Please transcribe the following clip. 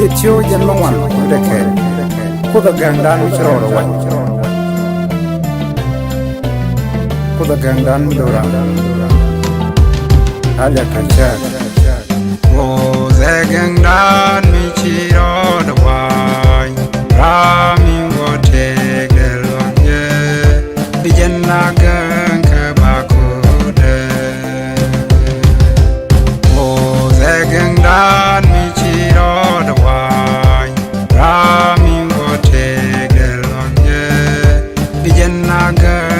Tio Yanwan, the care. Put the gang down which roll away. Put the gang down with the round. Alakacha. Oh, the gang down which roll away. Rami will take the long year. The Janagan Kabakude. Oh, the gang down which roll away. Rami will take the long year. The Janagan